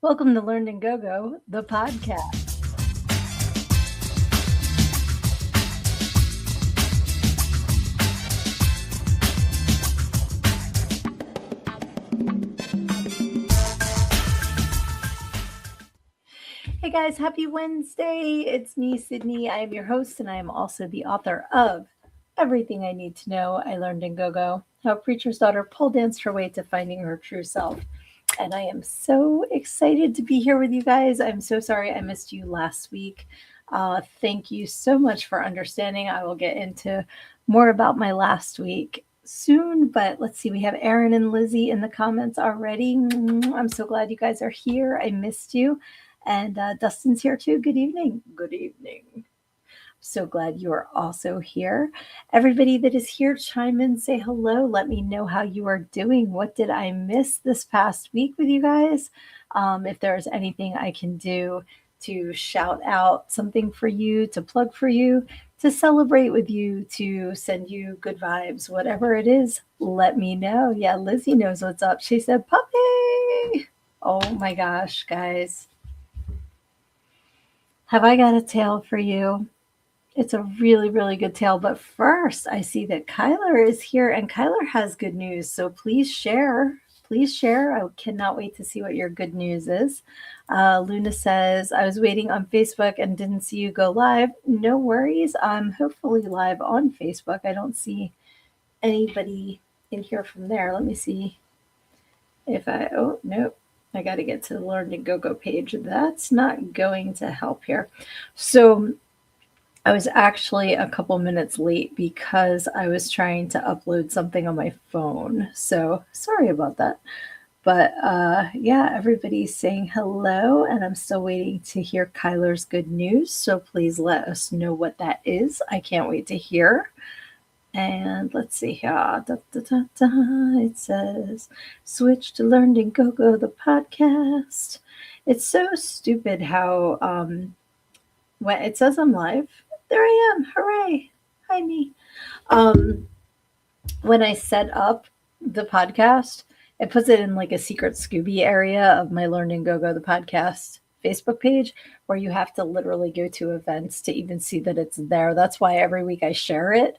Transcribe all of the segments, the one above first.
Welcome to Learn and Go Go, the podcast. Hey guys, happy Wednesday. It's me, Sydnee. I am your host, and I am also the author of Everything I Need to Know I Learned in Go Go, How a Preacher's Daughter Pole Danced Her Way to Finding Her True Self. And I am so excited to be here with you guys. I'm so sorry I missed you last week. Thank you so much for understanding. I will get into more about my last week soon, but let's see. We have Erin and Lizzie in the comments already. I'm so glad you guys are here. I missed you. And Dustin's here too. Good evening. Good evening. So glad you are also here. Everybody that is here, chime in, say hello. Let me know how you are doing. What did I miss this past week with you guys? If there's anything I can do to shout out something for you, to plug for you, to celebrate with you, to send you good vibes, whatever it is, let me know. Yeah, Lizzie knows what's up. She said, puppy. Oh my gosh, guys. Have I got a tale for you? It's a really, really good tale. But first, I see that Kyler is here, and Kyler has good news. So please share. Please share. I cannot wait to see what your good news is. Luna says, I was waiting on Facebook and didn't see you go live. No worries. I'm hopefully live on Facebook. I don't see anybody in here from there. Let me see if oh, nope. I got to get to the Learn to Go Go page. That's not going to help here. So I was actually a couple minutes late because I was trying to upload something on my phone. So sorry about that. But yeah, everybody's saying hello, and I'm still waiting to hear Kyler's good news. So please let us know what that is. I can't wait to hear. And let's see here. Da, da, da, da. It says, switch to Learn and Go Go, the podcast. It's so stupid how when it says I'm live, there I am. Hooray. Hi, me. When I set up the podcast, it puts it in like a secret Scooby area of my Learn and Go Go, the podcast Facebook page, where you have to literally go to events to even see that it's there. That's why every week I share it.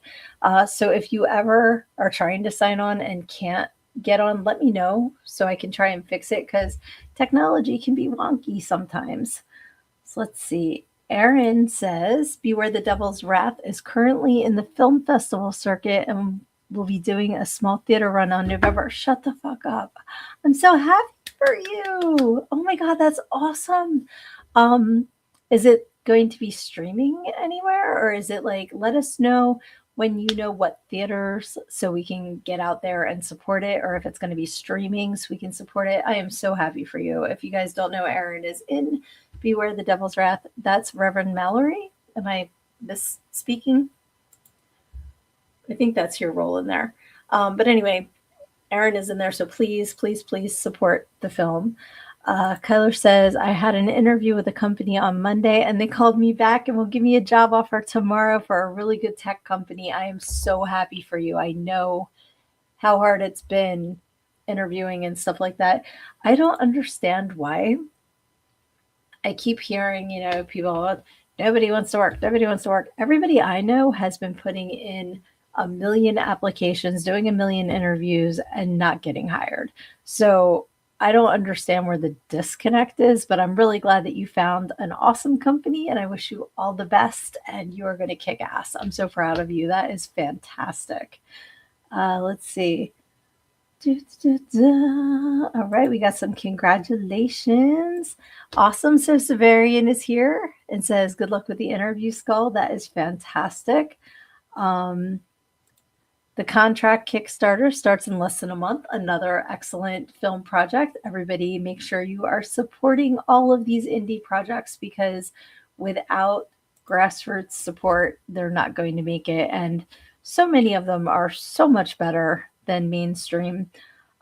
So if you ever are trying to sign on and can't get on, let me know so I can try and fix it, because technology can be wonky sometimes. So let's see. Erin says, Beware the Devil's Wrath is currently in the film festival circuit and will be doing a small theater run on November. Shut the fuck up. I'm so happy for you. Oh my God, that's awesome. Is it going to be streaming anywhere, or is it like, let us know when you know what theaters so we can get out there and support it, or if it's going to be streaming so we can support it? I am so happy for you. If you guys don't know, Erin is in Beware the Devil's Wrath. That's Reverend Mallory. Am I misspeaking? I think that's your role in there. But anyway, Erin is in there, so please, please, please support the film. Kyler says, I had an interview with a company on Monday, and they called me back and will give me a job offer tomorrow for a really good tech company. I am so happy for you. I know how hard it's been interviewing and stuff like that. I don't understand why. I keep hearing, people, nobody wants to work. Nobody wants to work. Everybody I know has been putting in a million applications, doing a million interviews, and not getting hired. So I don't understand where the disconnect is, but I'm really glad that you found an awesome company, and I wish you all the best, and you're going to kick ass. I'm so proud of you. That is fantastic. Let's see. All right, we got some congratulations. Awesome. So Severian is here and says, good luck with the interview, Skull. That is fantastic. The contract Kickstarter starts in less than a month. Another excellent film project. Everybody make sure you are supporting all of these indie projects, because without grassroots support, they're not going to make it. And so many of them are so much better than mainstream.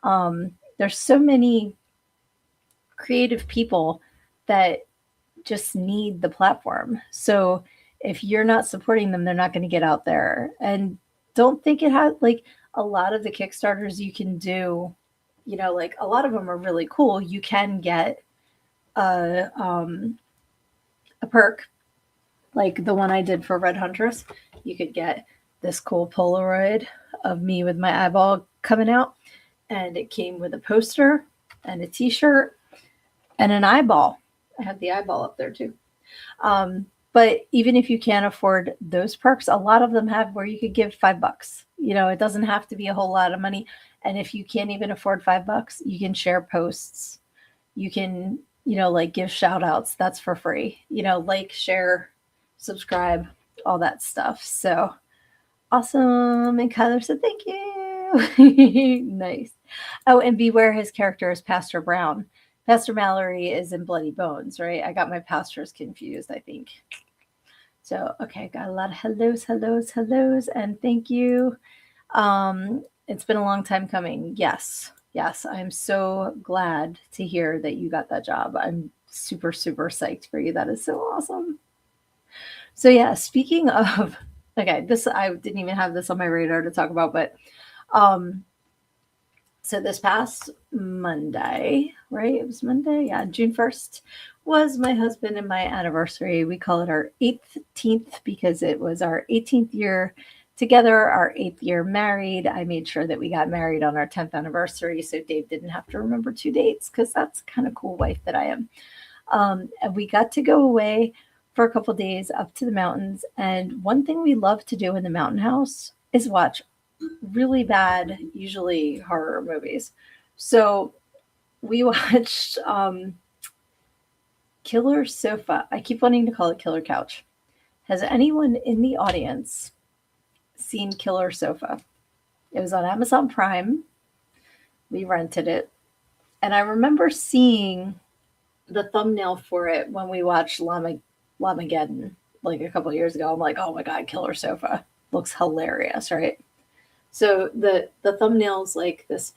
There's so many creative people that just need the platform. So if you're not supporting them, they're not going to get out there. And don't think it has, like, a lot of the Kickstarters you can do, like a lot of them are really cool. You can get a a perk like the one I did for Red Huntress. You could get this cool Polaroid of me with my eyeball coming out, and it came with a poster and a T-shirt and an eyeball. I have the eyeball up there too. But even if you can't afford those perks, a lot of them have where you could give $5. It doesn't have to be a whole lot of money. And if you can't even afford $5, you can share posts. You can, like give shout outs. That's for free. Like, share, subscribe, all that stuff. So awesome. And Kyler said, thank you. Nice. Oh, and beware his character is Pastor Brown. Pastor Mallory is in Bloody Bones, right? I got my pastors confused, I think. So, okay, got a lot of hellos, and thank you. It's been a long time coming. Yes, I'm so glad to hear that you got that job. I'm super, super psyched for you. That is so awesome. So, yeah, speaking of, okay, this, I didn't even have this on my radar to talk about, but so this past Monday, right? It was Monday, yeah, June 1st was my husband and my anniversary. We call it our 18th because it was our 18th year together, our 8th year married. I made sure that we got married on our 10th anniversary so Dave didn't have to remember 2 dates because that's kind of cool wife that I am. And we got to go away for a couple days up to the mountains. And one thing we love to do in the mountain house is watch really bad, usually horror movies. So we watched Killer Sofa. I keep wanting to call it Killer Couch. Has anyone in the audience seen Killer Sofa? It was on Amazon Prime. We rented it. And I remember seeing the thumbnail for it when we watched Lamageddon like a couple years ago. I'm like, oh my God, Killer Sofa. Looks hilarious, right? So the thumbnail's like this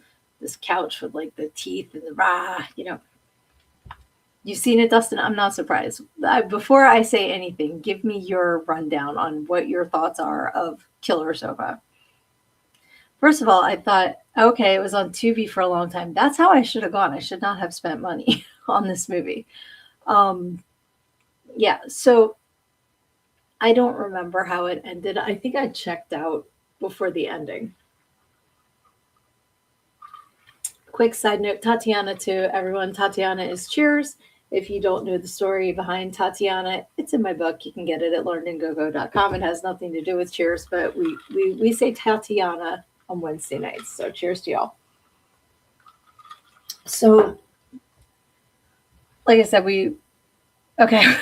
couch with like the teeth and the You've seen it, Dustin. I'm not surprised. Before I say anything, give me your rundown on what your thoughts are of Killer Sofa. First of all, I thought, okay, it was on Tubi for a long time. That's how I should have gone. I should not have spent money on this movie. Yeah, so I don't remember how it ended. I think I checked out before the ending. Quick side note, Tatiana to everyone. Tatiana is Cheers. If you don't know the story behind Tatiana, it's in my book. You can get it at learnandgogo.com. It has nothing to do with Cheers, but we say Tatiana on Wednesday nights. So cheers to y'all. So, like I said, okay.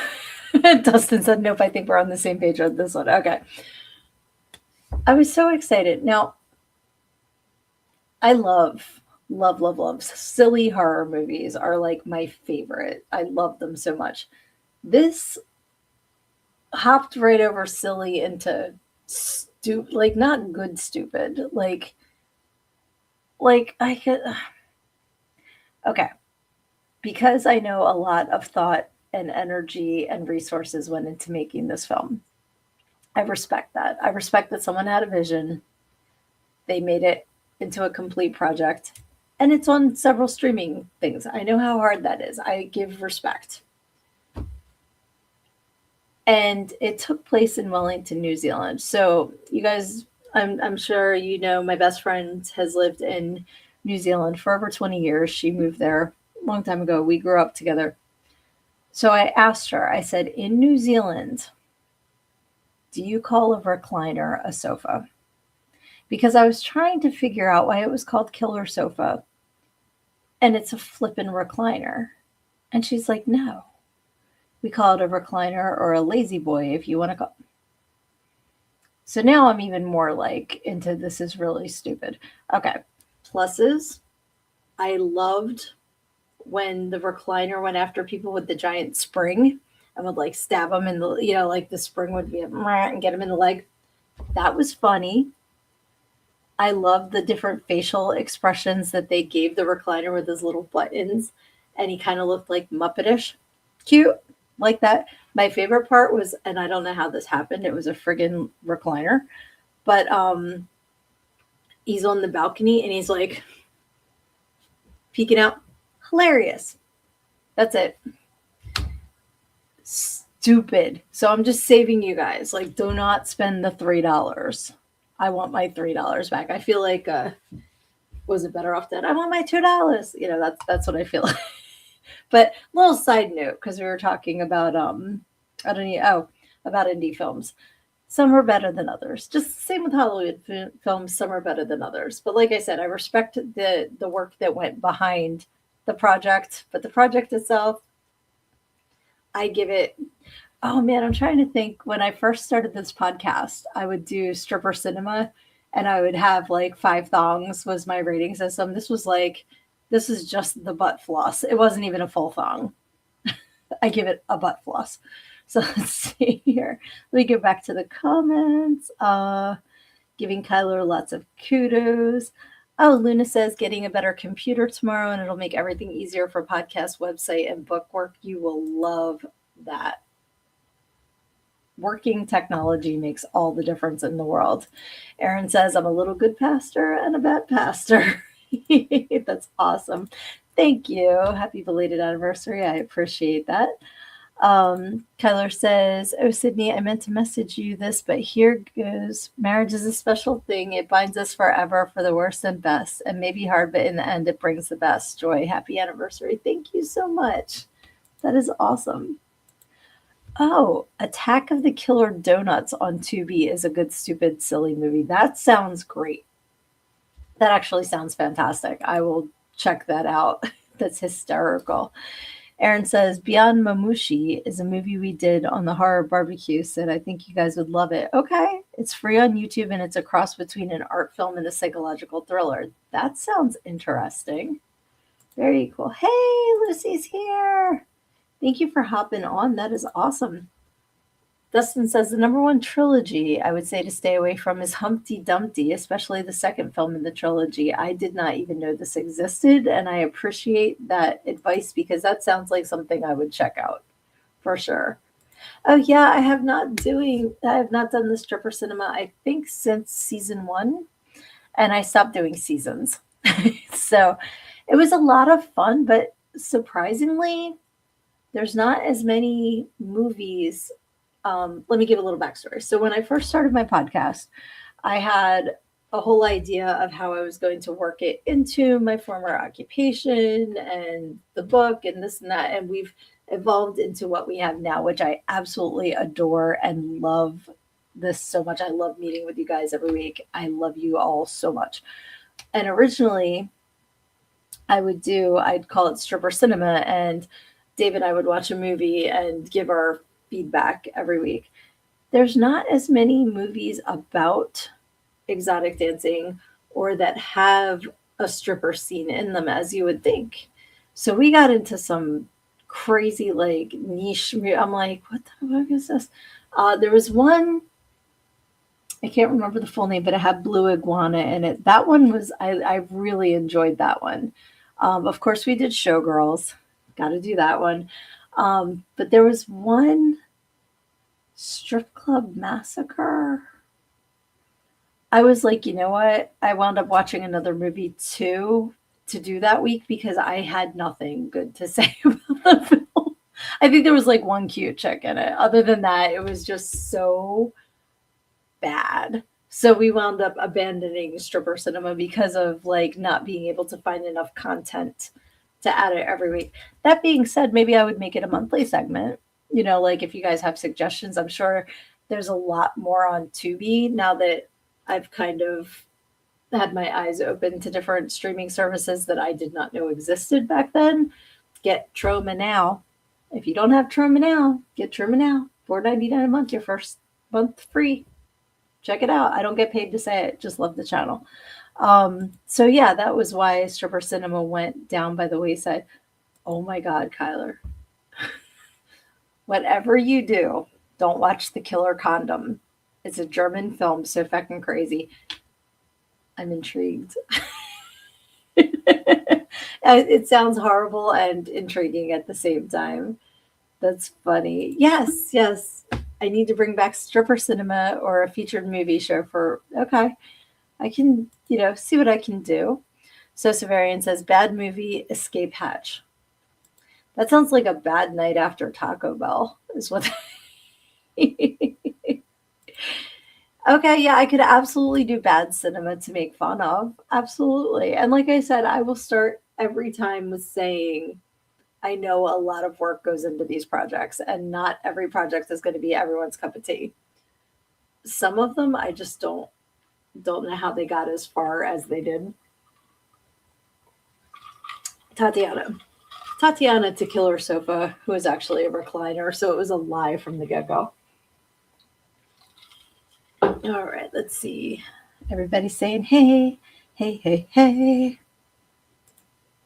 Dustin said, nope, I think we're on the same page on this one. Okay. I was so excited. Now, I love silly horror movies are like my favorite. I love them so much. This hopped right over silly into like not good stupid. Like I could okay. Because I know a lot of thought and energy and resources went into making this film. I respect that. I respect that someone had a vision. They made it into a complete project and it's on several streaming things. I know how hard that is. I give respect. And it took place in Wellington, New Zealand. So you guys, I'm sure you know my best friend has lived in New Zealand for over 20 years. She moved there a long time ago. We grew up together. So I asked her, I said, in New Zealand, do you call a recliner a sofa? Because I was trying to figure out why it was called Killer Sofa and it's a flippin' recliner. And she's like, no, we call it a recliner or a lazy boy if you want to call it. So now I'm even more like into this is really stupid. Okay. Pluses. I loved when the recliner went after people with the giant spring and would like stab them in the, like the spring would be and get them in the leg. That was funny. I love the different facial expressions that they gave the recliner with his little buttons, and he kind of looked like Muppetish. Cute, like that. My favorite part was, and I don't know how this happened, it was a friggin' recliner, but he's on the balcony and he's like peeking out. Hilarious. That's it. stupid. So I'm just saving you guys. Like, do not spend the $3. I want my $3 back. I feel like was it Better Off Dead? I want my $2. You know, that's what I feel like. But little side note, because we were talking about I don't know, about indie films. Some are better than others. Just the same with Hollywood films. Some are better than others. But like I said, I respect the work that went behind the project. But the project itself, I give it. Oh man, I'm trying to think. When I first started this podcast, I would do stripper cinema, and I would have like 5 thongs was my rating system. This is just the butt floss. It wasn't even a full thong. I give it a butt floss. So let's see here. Let me get back to the comments. Giving Kyler lots of kudos. Oh, Luna says getting a better computer tomorrow and it'll make everything easier for podcast, website, and book work. You will love that. Working technology makes all the difference in the world. Aaron says, I'm a little good pastor and a bad pastor. That's awesome. Thank you. Happy belated anniversary. I appreciate that. Kyler says, oh, Sydnee, I meant to message you this, but here goes. Marriage is a special thing. It binds us forever for the worst and best, and maybe hard, but in the end, it brings the best joy. Happy anniversary. Thank you so much. That is awesome. Oh, Attack of the Killer Donuts on Tubi is a good, stupid, silly movie. That sounds great. That actually sounds fantastic. I will check that out. That's hysterical. Aaron says, Beyond Mamushi is a movie we did on the Horror Barbecue, said I think you guys would love it. Okay. It's free on YouTube and it's a cross between an art film and a psychological thriller. That sounds interesting. Very cool. Hey, Lucy's here. Thank you for hopping on. That is awesome. Dustin says the number one trilogy I would say to stay away from is Humpty Dumpty, especially the second film in the trilogy. I did not even know this existed, and I appreciate that advice because that sounds like something I would check out for sure. Oh yeah, I have not done the stripper cinema, I think since season 1, and I stopped doing seasons. So it was a lot of fun, but surprisingly, there's not as many movies. Let me give a little backstory. So when I first started my podcast, I had a whole idea of how I was going to work it into my former occupation and the book and this and that. And we've evolved into what we have now, which I absolutely adore and love this so much. I love meeting with you guys every week. I love you all so much. And originally, I'd call it stripper cinema, and Dave and I would watch a movie and give our feedback every week. There's not as many movies about exotic dancing or that have a stripper scene in them as you would think. So we got into some crazy like niche. I'm like, what the fuck is this? There was one, I can't remember the full name, but it had Blue Iguana in it. That one was, I really enjoyed that one. Of course, we did Showgirls. Got to do that one. But there was one Strip Club Massacre. I was like, you know what? I wound up watching another movie too to do that week because I had nothing good to say about the film. I think there was like one cute chick in it. Other than that, it was just so bad. So we wound up abandoning stripper cinema because of like not being able to find enough content to add it every week. That being said, maybe I would make it a monthly segment. You know, like if you guys have suggestions, I'm sure there's a lot more on Tubi now that I've kind of had my eyes open to different streaming services that I did not know existed back then. Get Troma now. If you don't have Troma now, get Troma now. $4.99 a month, your first month free. Check it out. I don't get paid to say it. Just love the channel. So yeah, that was why stripper cinema went down by the wayside. Oh my God, Kyler. Whatever you do, don't watch The Killer Condom. It's a German film, so fucking crazy. I'm intrigued. It sounds horrible and intriguing at the same time. That's funny. Yes, yes. I need to bring back stripper cinema or a featured movie show for, okay. I can, see what I can do. So Severian says, bad movie, Escape Hatch. That sounds like a bad night after Taco Bell, is what. Okay, yeah, I could absolutely do bad cinema to make fun of. Absolutely. And like I said, I will start every time with saying, I know a lot of work goes into these projects, and not every project is going to be everyone's cup of tea. Some of them I just don't know how they got as far as they did. Tatiana. Tatiana to kill her sofa, who is actually a recliner, so it was a lie from the get go. All right, let's see. Everybody's saying, hey, hey, hey, hey.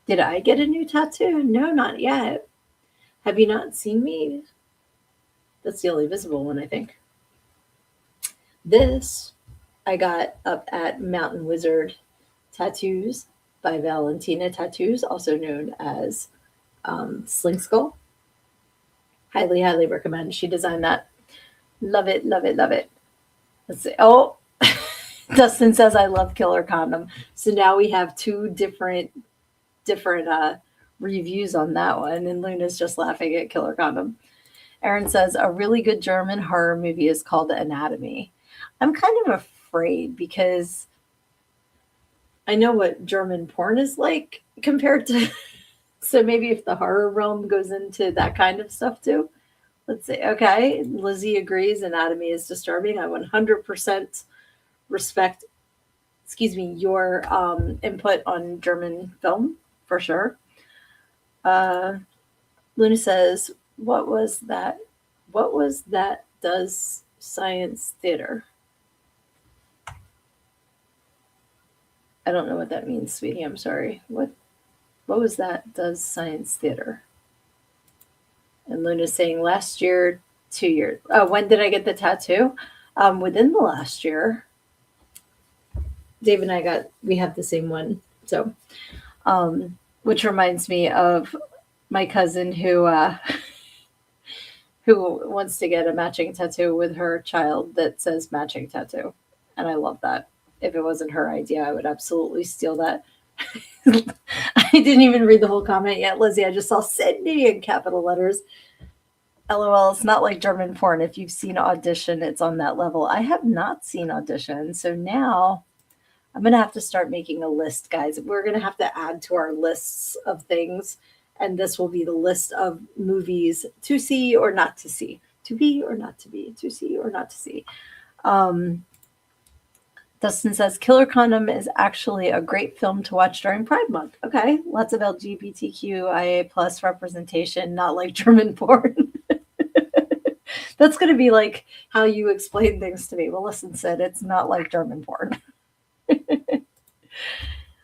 Did I get a new tattoo? No, not yet. Have you not seen me? That's the only visible one, I think. This I got up at Mountain Wizard Tattoos by Valentina Tattoos, also known as Sling Skull. Highly, highly recommend. She designed that. Love it, love it, love it. Let's see. Oh, Dustin says I love Killer Condom. So now we have two different reviews on that one, and Luna's just laughing at Killer Condom. Aaron says a really good German horror movie is called Anatomy. I'm kind of afraid because I know what German porn is like compared to. So maybe if the horror realm goes into that kind of stuff too. Let's see. Okay, Lizzie agrees. Anatomy is disturbing. I 100% respect, excuse me, your input on German film for sure. Uh, Luna says, "What was that? What was that? Does science theater?" I don't know what that means, sweetie. I'm sorry. What was that? Does science theater? And Luna's saying last year, 2 years. When did I get the tattoo? Within the last year. Dave and we have the same one. So, which reminds me of my cousin who wants to get a matching tattoo with her child that says matching tattoo. And I love that. If it wasn't her idea, I would absolutely steal that. I didn't even read the whole comment yet, Lizzie. I just saw Sydnee in capital letters. LOL, it's not like German porn. If you've seen Audition, it's on that level. I have not seen Audition. So now I'm going to have to start making a list, guys. We're going to have to add to our lists of things. And this will be the list of movies to see or not to see, to be or not to be, to see or not to see. Dustin says Killer Condom is actually a great film to watch during Pride Month. Okay, lots of LGBTQIA plus representation, not like German porn. That's going to be like how you explain things to me. Well, listen, Sid, it's not like German porn.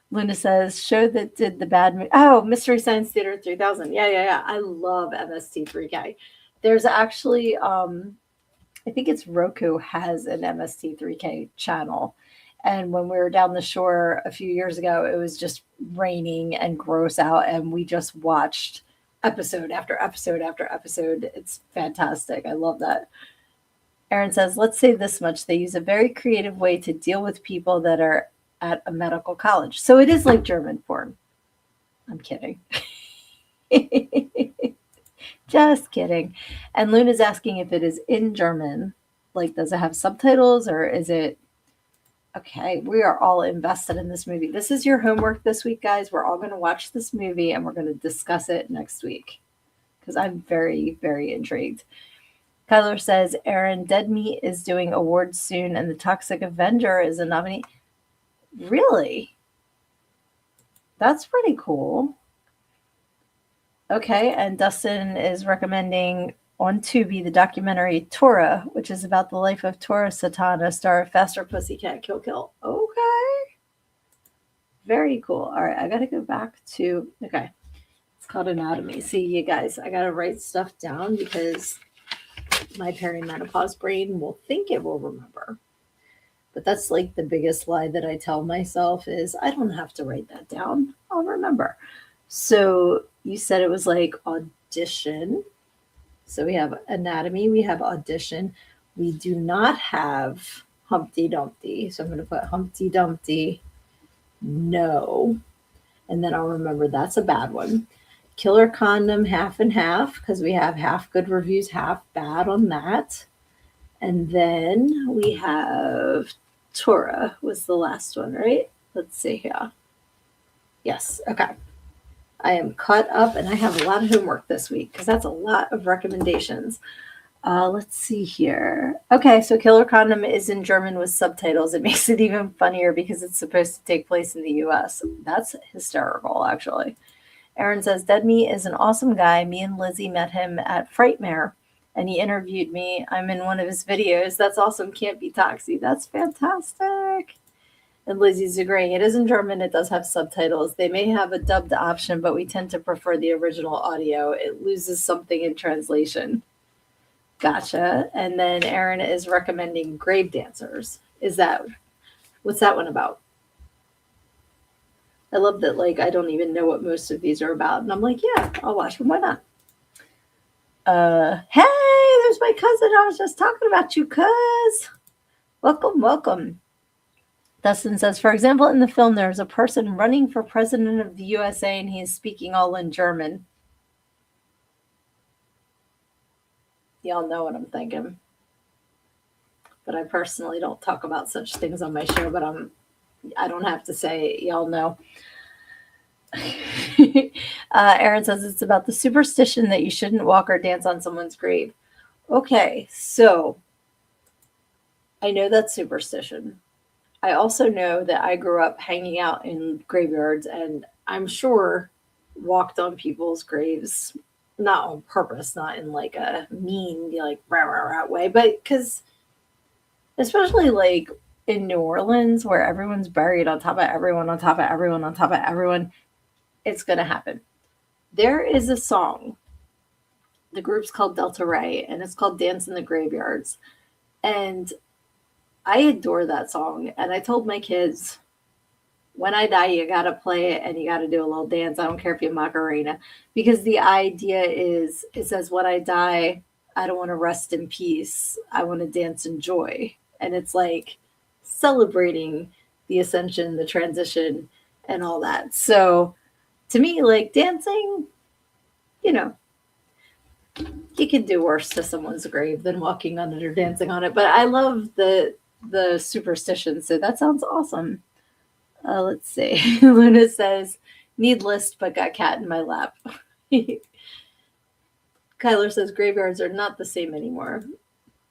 Luna says, show that did the bad movie. Oh, Mystery Science Theater 3000. Yeah. I love MST3K. There's actually, I think it's Roku has an MST3K channel. And when we were down the shore a few years ago, it was just raining and gross out. And we just watched episode after episode after episode. It's fantastic. I love that. Aaron says, let's say this much. They use a very creative way to deal with people that are at a medical college. So it is like German porn. I'm kidding. Just kidding. And Luna's asking if it is in German. Like, does it have subtitles or is it okay? We are all invested in this movie. This is your homework this week, guys. We're all going to watch this movie and we're going to discuss it next week because I'm very, very intrigued. Kyler says, Aaron, Dead Meat is doing awards soon and The Toxic Avenger is a nominee. Really? That's pretty cool. Okay, and Dustin is recommending on Tubi the documentary Torah, which is about the life of Torah Satana, star of Faster Pussycat Kill Kill. Okay. Very cool. All right, I got to go back to, okay, it's called Anatomy. See, you guys, I got to write stuff down because my perimenopause brain will think it will remember. But that's like the biggest lie that I tell myself is I don't have to write that down. I'll remember. So you said it was like Audition. So we have Anatomy, we have Audition. We do not have Humpty Dumpty. So I'm going to put Humpty Dumpty, no. And then I'll remember that's a bad one. Killer Condom half and half, because we have half good reviews, half bad on that. And then we have Torah was the last one, right? Let's see here. Yes, okay. I am caught up and I have a lot of homework this week because that's a lot of recommendations. Let's see here. Okay, so Killer Condom is in German with subtitles. It makes it even funnier because it's supposed to take place in the US. That's hysterical, actually. Aaron says, Dead Meat is an awesome guy. Me and Lizzie met him at Frightmare and he interviewed me. I'm in one of his videos. That's awesome. Can't be Toxie. That's fantastic. And Lizzie's agreeing. It is in German. It does have subtitles. They may have a dubbed option, but we tend to prefer the original audio. It loses something in translation. Gotcha. And then Aaron is recommending Grave Dancers. What's that one about? I love that, like, I don't even know what most of these are about. And I'm like, yeah, I'll watch them. Why not? Hey, there's my cousin. I was just talking about you, cuz. Welcome, welcome. Dustin says, for example, in the film, there's a person running for president of the USA and he is speaking all in German. Y'all know what I'm thinking. But I personally don't talk about such things on my show, but I don't have to say, y'all know. Aaron says it's about the superstition that you shouldn't walk or dance on someone's grave. Okay, so I know that's superstition. I also know that I grew up hanging out in graveyards and I'm sure walked on people's graves, not on purpose, not in like a mean, like rah, rah, rah way, but because especially like in New Orleans where everyone's buried on top of everyone, on top of everyone, on top of everyone, it's going to happen. There is a song. The group's called Delta Ray and it's called Dance in the Graveyards. And I adore that song. And I told my kids, when I die, you got to play it and you got to do a little dance. I don't care if you Macarena. Because the idea is, it says, when I die, I don't want to rest in peace. I want to dance in joy. And it's like celebrating the ascension, the transition, and all that. So to me, like dancing, you know, you can do worse to someone's grave than walking on it or dancing on it. But I love the superstition. So that sounds awesome. Let's see. Luna says, need list, but got cat in my lap. Kyler says, graveyards are not the same anymore.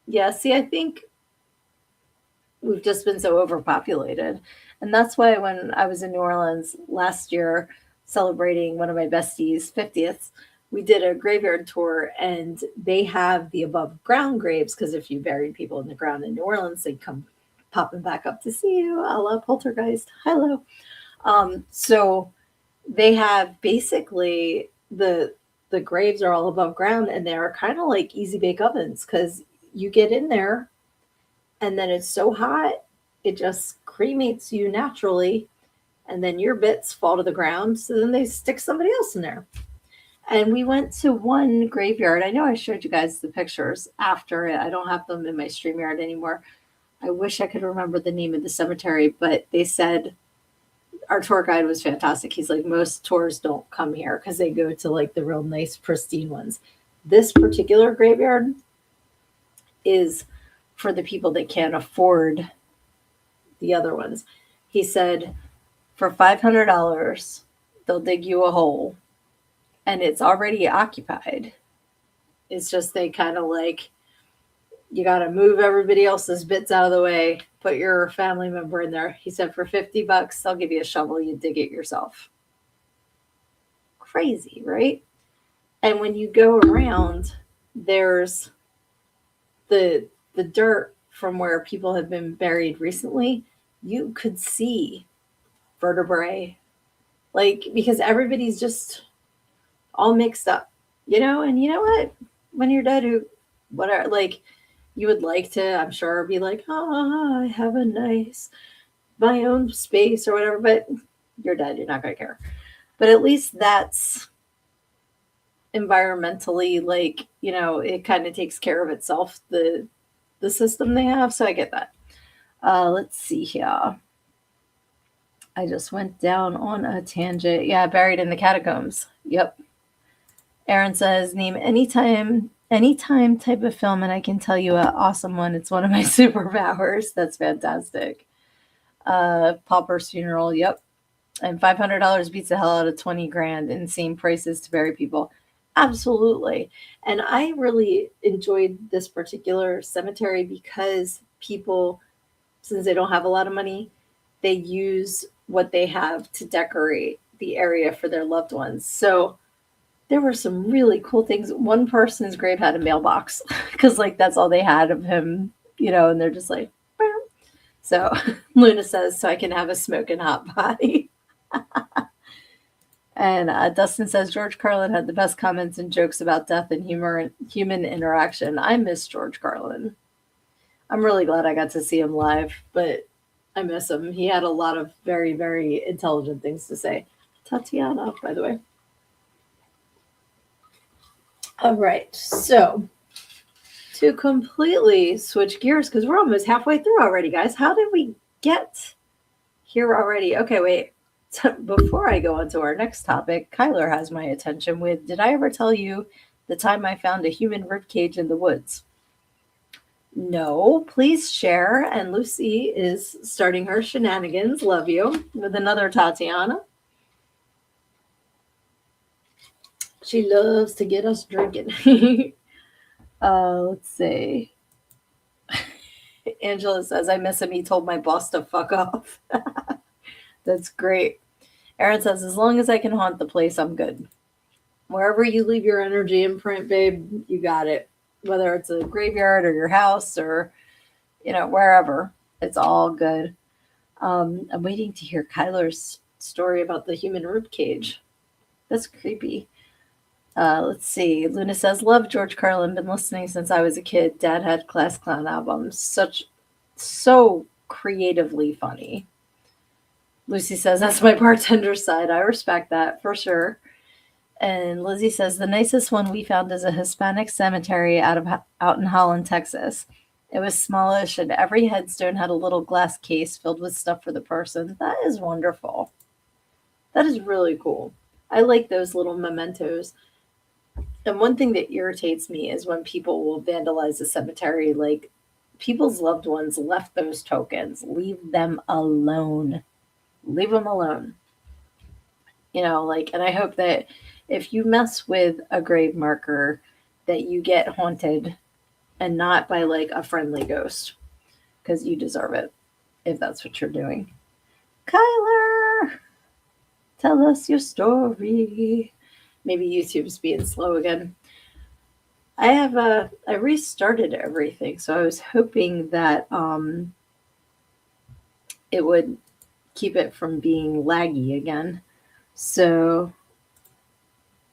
Yeah, see, I think we've just been so overpopulated. And that's why when I was in New Orleans last year celebrating one of my besties' 50th, we did a graveyard tour and they have the above ground graves because if you buried people in the ground in New Orleans, they come popping back up to see you, a la Poltergeist. Hello. So they have basically the graves are all above ground and they're kind of like easy bake ovens because you get in there and then it's so hot, it just cremates you naturally. And then your bits fall to the ground. So then they stick somebody else in there. And we went to one graveyard. I know I showed you guys the pictures after it. I don't have them in my StreamYard anymore. I wish I could remember the name of the cemetery, but they said our tour guide was fantastic. He's like, most tours don't come here because they go to like the real nice, pristine ones. This particular graveyard is for the people that can't afford the other ones. He said, for $500, they'll dig you a hole and it's already occupied. It's just they kind of like, you got to move everybody else's bits out of the way, put your family member in there. He said, for $50, they'll give you a shovel, you dig it yourself. Crazy, right? And when you go around, there's the dirt from where people have been buried recently. You could see vertebrae, like, because everybody's just all mixed up, you know? And you know what? When you're dead, whatever, like, you would like to, I'm sure, be like, I have a nice, my own space or whatever, but you're dead. You're not going to care. But at least that's environmentally, like, you know, it kind of takes care of itself, the system they have. So I get that. Let's see here. I just went down on a tangent. Yeah, buried in the catacombs. Yep. Aaron says, name anytime type of film, and I can tell you an awesome one. It's one of my superpowers. That's fantastic. Pauper's funeral, yep. And $500 beats the hell out of 20 grand. Insane prices to bury people. Absolutely. And I really enjoyed this particular cemetery because people, since they don't have a lot of money, they use what they have to decorate the area for their loved ones. So there were some really cool things. One person's grave had a mailbox because, like, that's all they had of him, and they're just like, "Meow." So Luna says, so I can have a smoking hot body. And Dustin says, George Carlin had the best comments and jokes about death and human interaction. I miss George Carlin. I'm really glad I got to see him live, but I miss him. He had a lot of very, very intelligent things to say. Tatiana, by the way. All right, so to completely switch gears, because we're almost halfway through already, guys. How did we get here already? Okay, wait. Before I go on to our next topic, Kyler has my attention with, did I ever tell you the time I found a human ribcage in the woods? No, please share. And Lucy is starting her shenanigans, love you, with another Tatiana. She loves to get us drinking. Let's see. Angela says, I miss him. He told my boss to fuck off. That's great. Aaron says, as long as I can haunt the place, I'm good. Wherever you leave your energy imprint, babe, you got it. Whether it's a graveyard or your house or, wherever, it's all good. I'm waiting to hear Kyler's story about the human rib cage. That's creepy. Let's see. Luna says, love George Carlin. Been listening since I was a kid. Dad had Class Clown albums. So creatively funny. Lucy says, that's my bartender side. I respect that for sure. And Lizzie says, the nicest one we found is a Hispanic cemetery out in Holland, Texas. It was smallish, and every headstone had a little glass case filled with stuff for the person. That is wonderful. That is really cool. I like those little mementos. And one thing that irritates me is when people will vandalize a cemetery, like people's loved ones left those tokens. Leave them alone. Leave them alone. And I hope that if you mess with a grave marker, that you get haunted and not by like a friendly ghost, because you deserve it if that's what you're doing. Kyler, tell us your story. Maybe YouTube's being slow again. I restarted everything, so I was hoping that it would keep it from being laggy again. So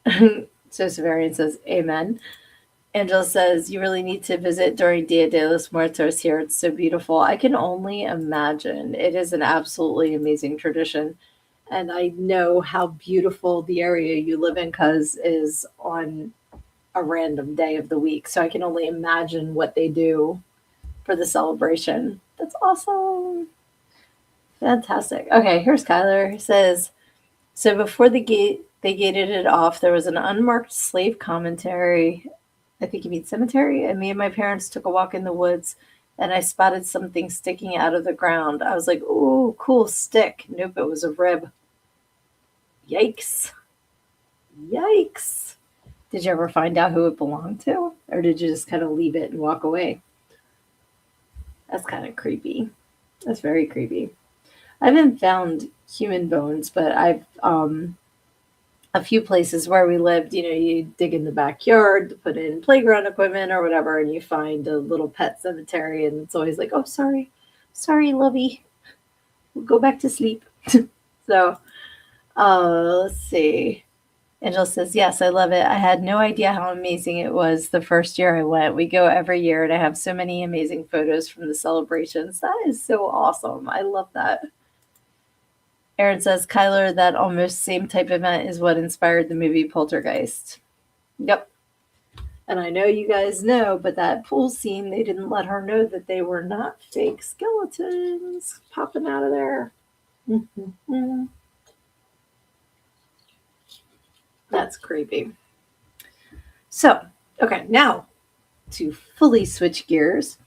Severian says, amen. Angela says, you really need to visit during Dia de los Muertos here. It's so beautiful. I can only imagine. It is an absolutely amazing tradition. And I know how beautiful the area you live in is on a random day of the week. So I can only imagine what they do for the celebration. That's awesome. Fantastic. Okay, here's Kyler. He says, so before they gated it off, there was an unmarked slave commentary. I think you mean cemetery. And me and my parents took a walk in the woods, and I spotted something sticking out of the ground. I was like, ooh, cool stick. Nope, it was a rib. Yikes. Yikes. Did you ever find out who it belonged to? Or did you just kind of leave it and walk away? That's kind of creepy. That's very creepy. I haven't found human bones, but I've a few places where we lived, you dig in the backyard to put in playground equipment or whatever, and you find a little pet cemetery, and it's always like, oh, sorry, lovey, we'll go back to sleep. So, let's see. Angela says, yes, I love it. I had no idea how amazing it was the first year I went. We go every year, and I have so many amazing photos from the celebrations. That is so awesome. I love that. Aaron says, Kyler, that almost same type event is what inspired the movie Poltergeist. Yep. And I know you guys know, but that pool scene, they didn't let her know that they were not fake skeletons popping out of there. That's creepy. So, okay, now to fully switch gears.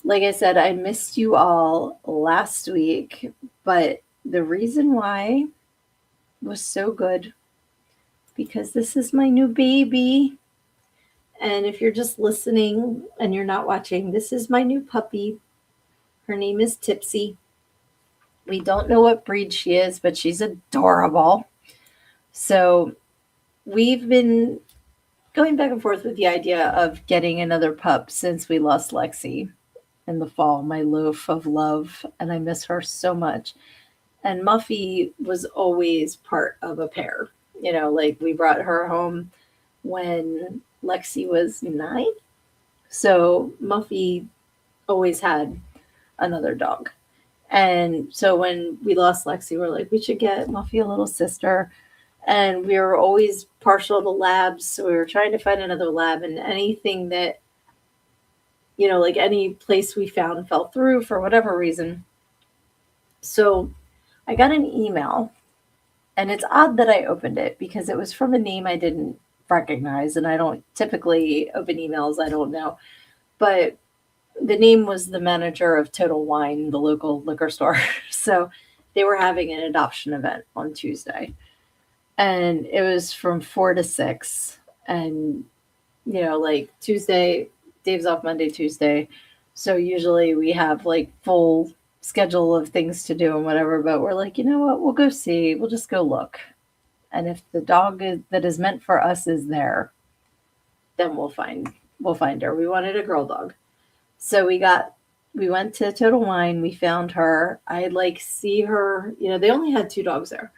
Like I said, I missed you all last week, but the reason why was so good because this is my new baby. And if you're just listening and you're not watching, this is my new puppy. Her name is Tipsy. We don't know what breed she is, but she's adorable. So we've been going back and forth with the idea of getting another pup since we lost Lexi in the fall, my loaf of love, and I miss her so much. And Muffy was always part of a pair. Like we brought her home when Lexi was 9. So Muffy always had another dog. And so when we lost Lexi, we're like, we should get Muffy a little sister. And we were always partial to labs. So we were trying to find another lab, and anything that, like any place we found fell through for whatever reason. So I got an email, and it's odd that I opened it because it was from a name I didn't recognize. And I don't typically open emails I don't know. But the name was the manager of Total Wine, the local liquor store. So they were having an adoption event on Tuesday. And it was from 4 to 6. And, like Tuesday, Dave's off Monday, Tuesday. So usually we have like full schedule of things to do and whatever. But we're like, you know what? We'll go see. We'll just go look. And if the dog that is meant for us is there, then we'll find her. We wanted a girl dog. So we went to Total Wine, we found her. I like see her, they only had 2 dogs there.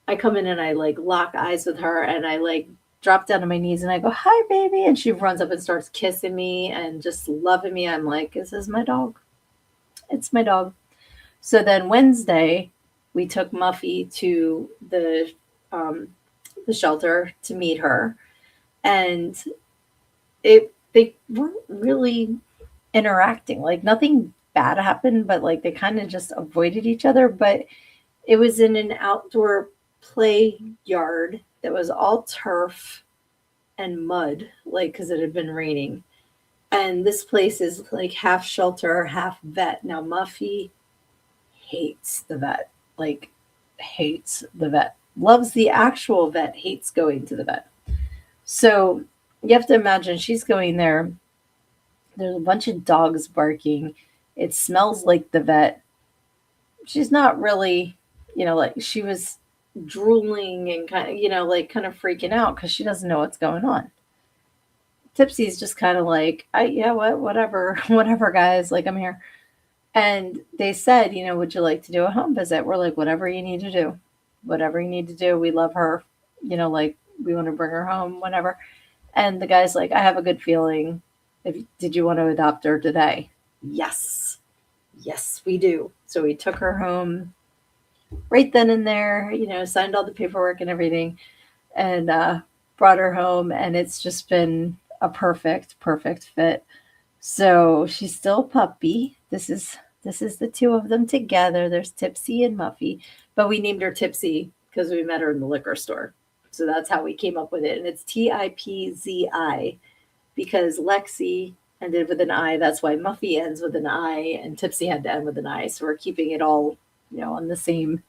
I come in and I like lock eyes with her, and I like drop down on my knees and I go, "Hi baby." And she runs up and starts kissing me and just loving me. I'm like, "This is my dog. It's my dog." So then Wednesday, we took Muffy to the shelter to meet her, and they weren't really interacting. Like nothing bad happened, but like they kind of just avoided each other. But it was in an outdoor play yard that was all turf and mud, like because it had been raining. And this place is like half shelter, half vet. Now Muffy hates the vet, like hates the vet. Loves the actual vet, hates going to the vet. So you have to imagine she's going there. There's a bunch of dogs barking. It smells like the vet. She's not really, like she was drooling and kind of, like kind of freaking out because she doesn't know what's going on. Tipsy's just kind of like, yeah, whatever, whatever, guys. Like I'm here. And they said, would you like to do a home visit? We're like, whatever you need to do, whatever you need to do. We love her, like we want to bring her home, whatever. And the guy's like, I have a good feeling. Did you want to adopt her today? Yes. Yes, we do. So we took her home right then and there, signed all the paperwork and everything, and brought her home. And it's just been a perfect fit. So she's still a puppy. This is the 2 of them together. There's Tipsy and Muffy, but we named her Tipsy because we met her in the liquor store. So that's how we came up with it. And it's Tipzi because Lexi ended with an I. That's why Muffy ends with an I, and Tipsy had to end with an I. So we're keeping it all, on the same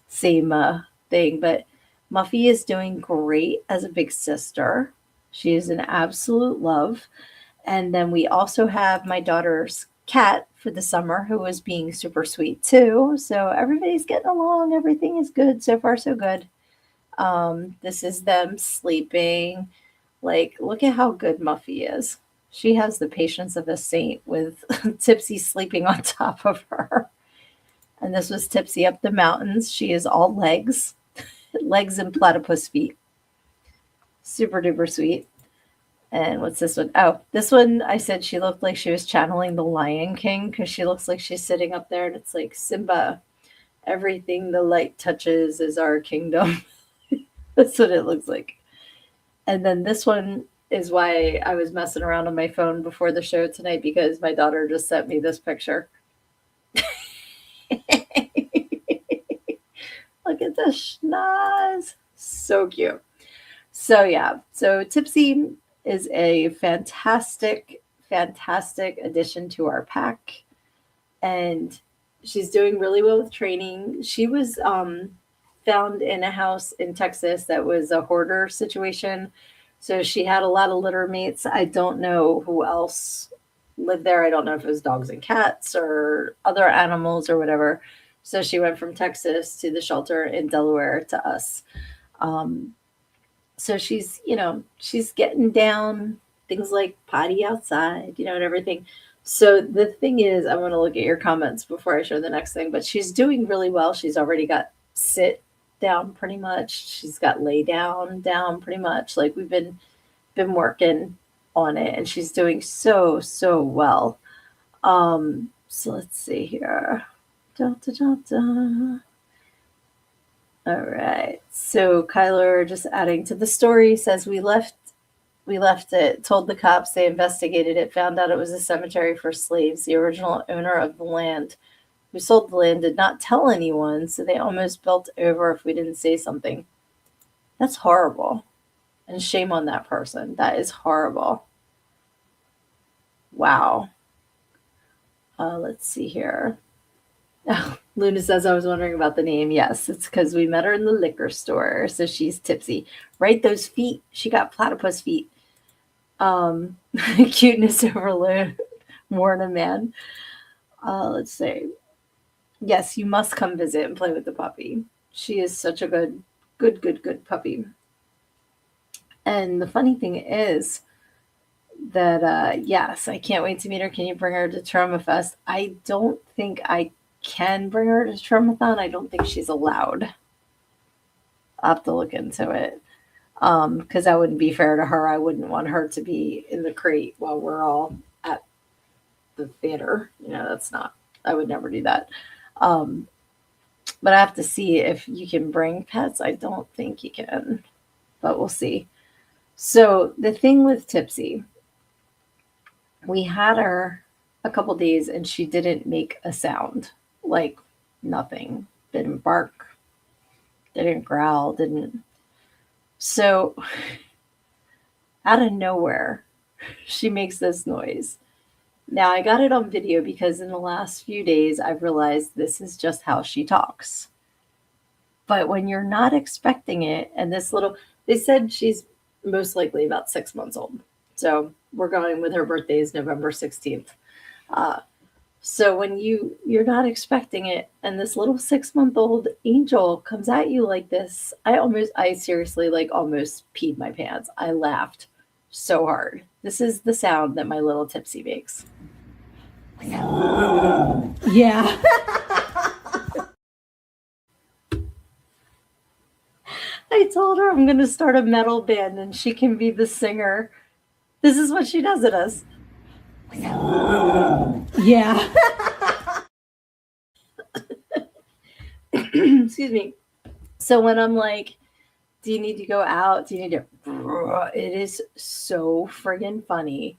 thing. But Muffy is doing great as a big sister. She is an absolute love. And then we also have my daughter's cat for the summer who is being super sweet too. So everybody's getting along. Everything is good. So far, so good. This is them sleeping. Like, look at how good Muffy is. She has the patience of a saint with Tipsy sleeping on top of her. And this was Tipsy up the mountains. She is all legs, legs and platypus feet. Super duper sweet. And what's this one? Oh, this one, I said she looked like she was channeling the Lion King because she looks like she's sitting up there and it's like, Simba, everything the light touches is our kingdom. That's what it looks like. And then this one is why I was messing around on my phone before the show tonight because my daughter just sent me this picture. Look at the schnoz. So cute. So yeah, so Tipsy is a fantastic, fantastic addition to our pack, and she's doing really well with training. She was found in a house in Texas that was a hoarder situation, so she had a lot of litter mates. I don't know who else lived there. I don't know if it was dogs and cats or other animals or whatever. So she went from Texas to the shelter in Delaware to us. Um, so she's, she's getting down things like potty outside, and everything. So the thing is, I want to look at your comments before I show the next thing, but she's doing really well. She's already got sit down pretty much. She's got lay down pretty much. Like we've been working on it, and she's doing so well. So let's see here. Da, da, da, da. All right. So Kyler, just adding to the story, says we left it, told the cops, they investigated it, found out it was a cemetery for slaves. The original owner of the land who sold the land did not tell anyone, so they almost built over if we didn't say something. That's horrible. And shame on that person. That is horrible. Wow. Let's see here. Oh, Luna says, I was wondering about the name. Yes, it's because we met her in the liquor store. So she's tipsy. Right? Those feet. She got platypus feet. Um, cuteness overload. More than a man. Let's see. Yes, you must come visit and play with the puppy. She is such a good puppy. And the funny thing is that, yes, I can't wait to meet her. Can you bring her to Trauma Fest? I don't think I can bring her to Traumathon. I don't think she's allowed. I'll have to look into it. Because that wouldn't be fair to her. I wouldn't want her to be in the crate while we're all at the theater. That's not, I would never do that. Um, but I have to see if you can bring pets. I don't think you can, but we'll see. So the thing with Tipsy, we had her a couple days and she didn't make a sound, like nothing. Didn't bark, didn't growl, didn't. So out of nowhere, she makes this noise. Now I got it on video because in the last few days I've realized this is just how she talks. But when you're not expecting it, and they said she's most likely about 6 months old. So we're going with her birthday is November 16th. Uh, so when you're not expecting it, and this little 6-month-old angel comes at you like this, I seriously like almost peed my pants. I laughed so hard. This is the sound that my little Tipsy makes. Yeah. I told her I'm going to start a metal band and she can be the singer. This is what she does at us. Yeah. Excuse me. So when I'm like, do you need to go out? Do you need to? It is so friggin' funny.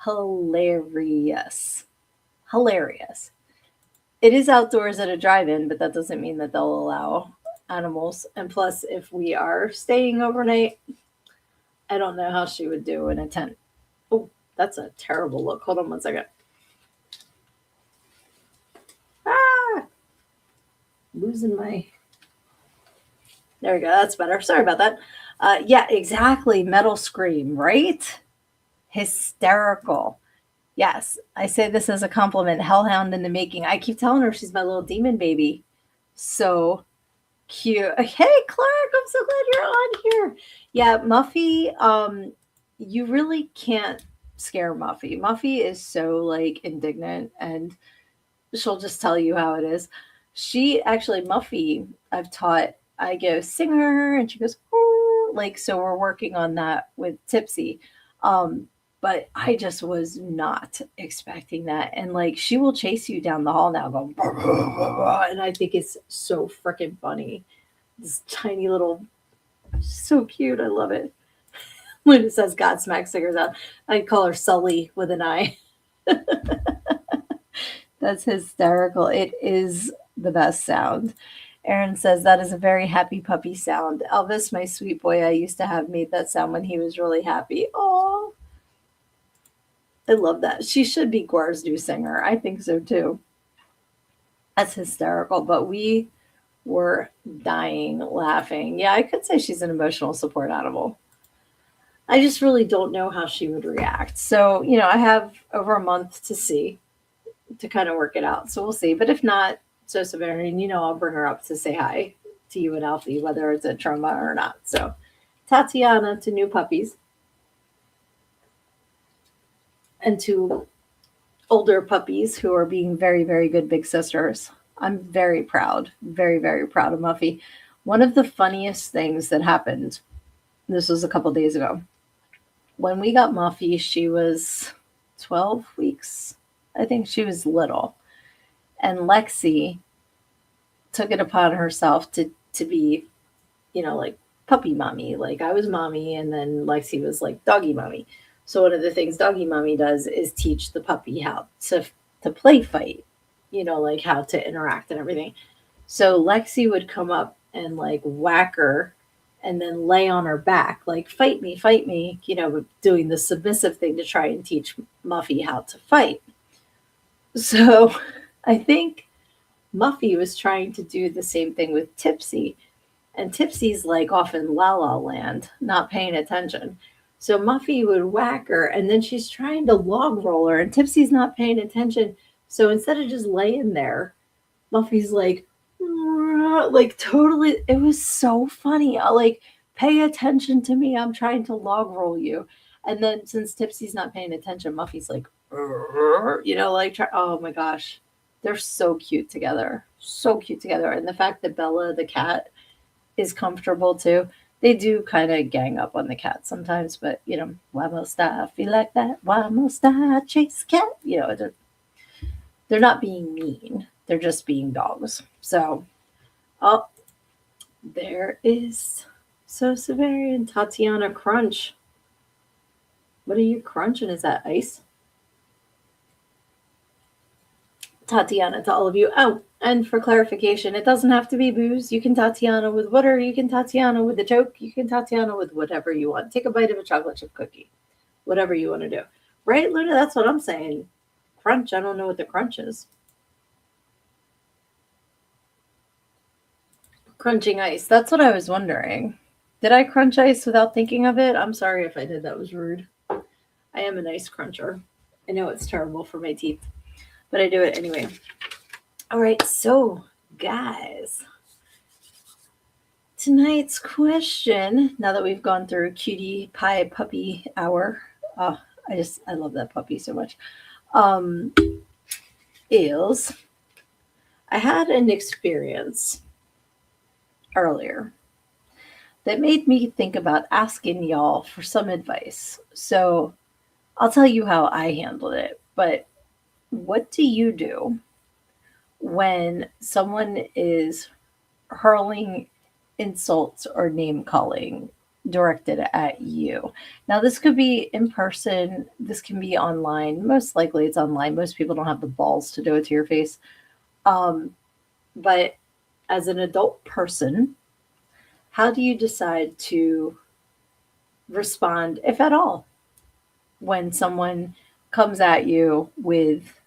Hilarious. Hilarious. It is outdoors at a drive-in, but that doesn't mean that they'll allow animals. And plus, if we are staying overnight, I don't know how she would do in a tent. Oh, that's a terrible look. Hold on one second. Ah, losing my. There we go. That's better. Sorry about that. Yeah, exactly. Metal scream, right? Hysterical. Yes, I say this as a compliment. Hellhound in the making. I keep telling her she's my little demon baby. So cute. Hey, Clark, I'm so glad you're on here. Yeah, Muffy, you really can't scare Muffy. Muffy is so like indignant and she'll just tell you how it is. She actually, Muffy, I go sing her and she goes, oh, like, so we're working on that with Tipsy. But I just was not expecting that. And like, she will chase you down the hall now going, blah, blah, blah, blah, and I think it's so freaking funny. This tiny little, so cute. I love it. When it says Godsmack singers out, I call her Sully with an I. That's hysterical. It is the best sound. Aaron says that is a very happy puppy sound. Elvis, my sweet boy, I used to have made that sound when he was really happy. Oh, I love that. She should be Guar's new singer. I think so too. That's hysterical. But we were dying laughing. Yeah, I could say she's an emotional support animal. I just really don't know how she would react. So, I have over a month to see to kind of work it out. So we'll see. But if not, so Severian, I'll bring her up to say hi to you and Alfie, whether it's a trauma or not. So Tatiana to new puppies and to older puppies who are being very, very good big sisters. I'm very proud, very, very proud of Muffy. One of the funniest things that happened, this was a couple days ago. When we got Muffy, she was 12 weeks. I think she was little. And Lexi took it upon herself to be, like puppy mommy. Like I was mommy and then Lexi was like doggy mommy. So one of the things doggy mommy does is teach the puppy how to play fight, like how to interact and everything. So Lexi would come up and like whack her and then lay on her back, like fight me, doing the submissive thing to try and teach Muffy how to fight. So I think Muffy was trying to do the same thing with Tipsy. And Tipsy's like off in La La Land, not paying attention. So Muffy would whack her, and then she's trying to log roll her, and Tipsy's not paying attention. So instead of just laying there, Muffy's like totally. It was so funny. I like pay attention to me. I'm trying to log roll you, and then since Tipsy's not paying attention, Muffy's like, oh my gosh, they're so cute together, so cute together, and the fact that Bella the cat is comfortable too. They do kind of gang up on the cat sometimes, but why must I feel like that? Why must I chase cat? They're not being mean. They're just being dogs. So, oh, there is so Severian Tatiana Crunch. What are you crunching? Is that ice? Tatiana to all of you. Oh, and for clarification, it doesn't have to be booze. You can Tatiana with water. You can Tatiana with the joke. You can Tatiana with whatever you want. Take a bite of a chocolate chip cookie. Whatever you want to do. Right, Luna? That's what I'm saying. Crunch. I don't know what the crunch is. Crunching ice. That's what I was wondering. Did I crunch ice without thinking of it? I'm sorry if I did. That was rude. I am an ice cruncher. I know it's terrible for my teeth, but I do it anyway. All right, so guys, tonight's question, now that we've gone through cutie pie puppy hour, I love that puppy so much, is I had an experience earlier that made me think about asking y'all for some advice. So I'll tell you how I handled it, but what do you do when someone is hurling insults or name calling directed at you? Now, this could be in person, this can be online. Most likely it's online. Most people don't have the balls to do it to your face. But as an adult person, how do you decide to respond, if at all, when someone comes at you with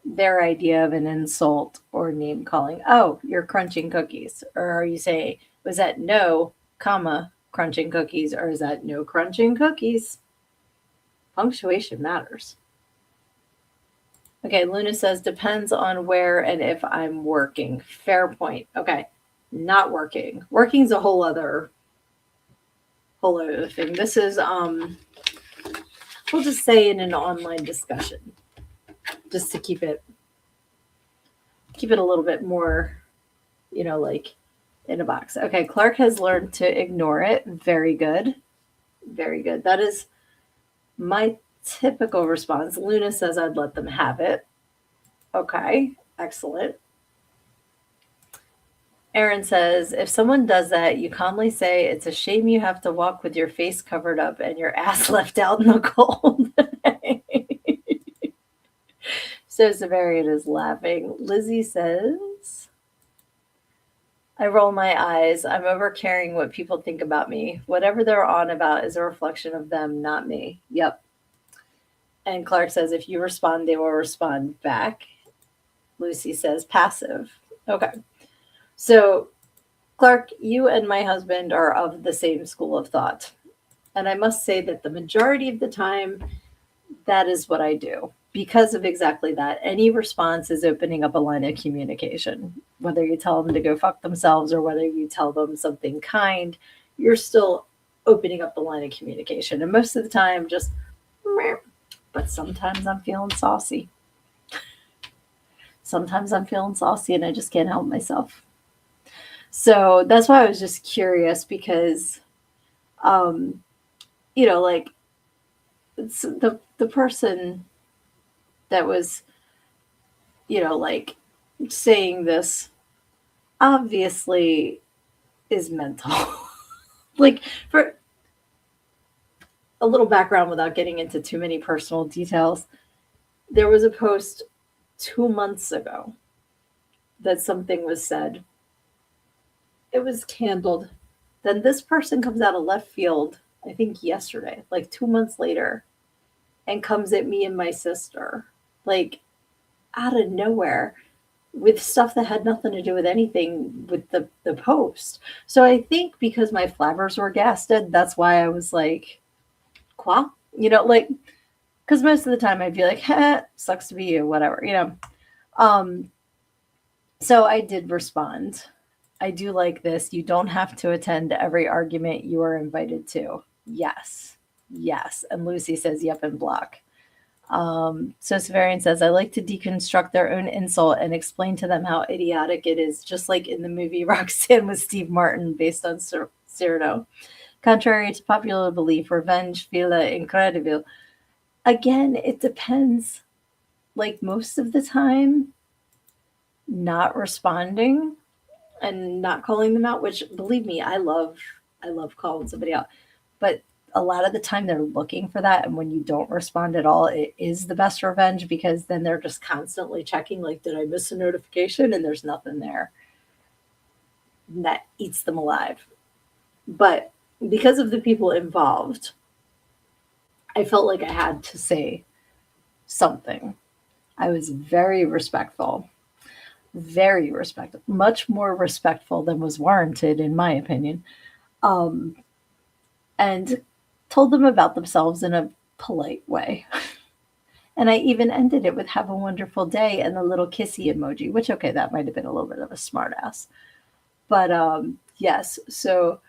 their idea of an insult or name calling? Oh, you're crunching cookies. Or are you saying, was that no, comma, crunching cookies? Or is that no crunching cookies? Punctuation matters. Okay, Luna says, depends on where and if I'm working. Fair point. Okay, not working. Working's a whole other thing. This is, we'll just say in an online discussion, just to keep it a little bit more, like in a box. Okay, Clark has learned to ignore it. Very good. Very good. That is my typical response. Luna says I'd let them have it. Okay, excellent. Aaron says, if someone does that, you calmly say, it's a shame you have to walk with your face covered up and your ass left out in the cold. So Severian is laughing. Lizzie says, I roll my eyes. I'm over caring what people think about me. Whatever they're on about is a reflection of them, not me. Yep. And Clark says, if you respond, they will respond back. Lucy says, passive. Okay. So, Clark, you and my husband are of the same school of thought. And I must say that the majority of the time, that is what I do because of exactly that. Any response is opening up a line of communication. Whether you tell them to go fuck themselves or whether you tell them something kind, you're still opening up the line of communication. And most of the time, just, meh. But sometimes I'm feeling saucy. Sometimes I'm feeling saucy and I just can't help myself. So that's why I was just curious because, um, like it's the person that was, like saying this obviously is mental. Like for a little background without getting into too many personal details, there was a post 2 months ago that something was said. It was handled. Then this person comes out of left field, I think yesterday, like 2 months later, and comes at me and my sister, like out of nowhere with stuff that had nothing to do with anything with the post. So I think because my flabbers were gasted, that's why I was like, qua? Like, because most of the time I'd be like, sucks to be you, whatever. Um, so I did respond. I do like this. You don't have to attend every argument you are invited to. Yes. Yes. And Lucy says, yep, and block. So Severian says, I like to deconstruct their own insult and explain to them how idiotic it is, just like in the movie Roxanne with Steve Martin, based on Cyrano. Contrary to popular belief, revenge fila incredible. Again, it depends. Like most of the time, not responding and not calling them out, which believe me, I love calling somebody out. But a lot of the time they're looking for that, and when you don't respond at all, it is the best revenge because then they're just constantly checking, like, did I miss a notification? And there's nothing there. And that eats them alive. But because of the people involved, I felt like I had to say something. I was very respectful, much more respectful than was warranted, in my opinion. Um, and told them about themselves in a polite way. And I even ended it with "Have a wonderful day" and the little kissy emoji, which, okay, that might have been a little bit of a smart ass. But yes, so